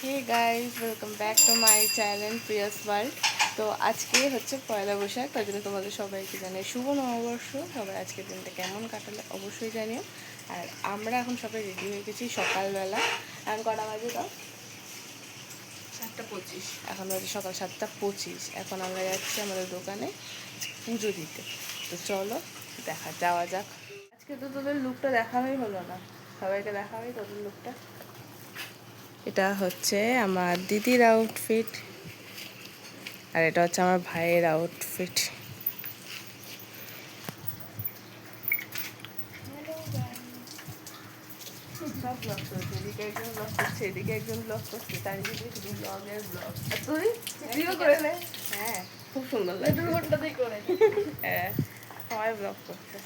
Hey guys, welcome back to my channel Priya's world. তো আজকে হচ্ছে পয়লা বৈশাখ, তার জন্য তোমাদের সবাইকে জানিয়ে শুভ নববর্ষ। সবাই আজকের দিনটা কেমন কাটালে অবশ্যই জানিও। আর আমরা এখন সবাই রেডি হয়ে গেছি সকালবেলা। এখন কটা বাজে? তো 7:25। এখন বাজে সকাল 7:25। এখন আমরা যাচ্ছি আমাদের দোকানে পুজো দিতে। তো চলো যাওয়া যাক। আজকে তো তোদের লুকটা দেখানোই হলো না, সবাইকে দেখাবে তোদের লুকটা। এটা হচ্ছে আমার দিদির আউটফিট, আর এটা হচ্ছে আমার ভাইয়ের আউটফিট। সব ব্লগ করছে, এদিকে একজন ব্লগ করছে, এদিকে একজন ব্লগ করছে, তার দিকে শুধু ব্লগের ব্লগ। তুই ভিডিও করে নে। হ্যাঁ, খুব সুন্দর লাগে। 2 ঘন্টাতেই করে। হ্যাঁ, সবাই ব্লগ করছে।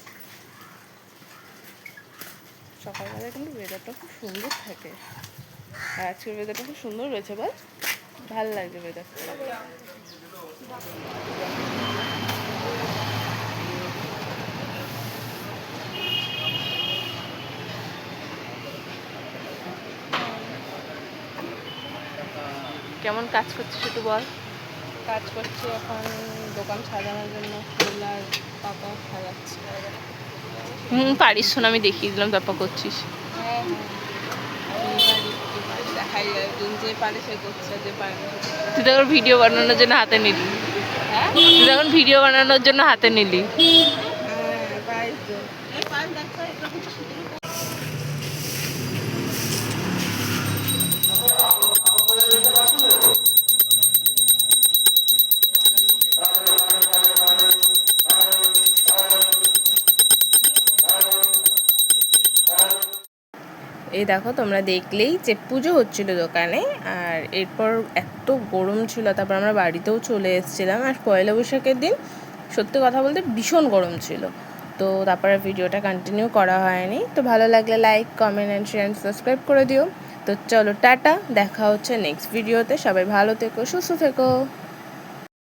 সকালবেলা কিন্তু ওয়েদারটা খুব সুন্দর থাকে, আর আজকের ওয়েদারটা খুব সুন্দর রয়েছে। বল, ভালো লাগছে ওয়েদারটা। কেমন কাজ করছিস একটু বল। কাজ করছি এখন দোকান সাজানোর জন্য, ফুল আর পাতা সাজাচ্ছি। পারিস শোন, আমি দেখিয়ে দিলাম তারপর করছিস। হ্যাঁ দেখাই যায়, যে পারে সে করছে, যে পারে না। তুই তখন ভিডিও বানানোর জন্য হাতে নিলি। হ্যাঁ, তুই তখন ভিডিও বানানোর জন্য হাতে নিলি। এই দেখো, তোমরা দেখলেই যে পুজো হচ্ছিল দোকানে, আর এরপর এত গরম ছিল, তারপর আমরা বাড়িতেও চলে এসেছিলাম। আর পয়লা বৈশাখের দিন সত্যি কথা বলতে ভীষণ গরম ছিল, তো তারপরে ভিডিওটা কন্টিনিউ করা হয়নি। তো ভালো লাগলে like, comment and share, subscribe করে দিও। তো চলো টাটা, দেখা হচ্ছে নেক্সট ভিডিওতে। সবাই ভালো থেকো, সুস্থ থেকো।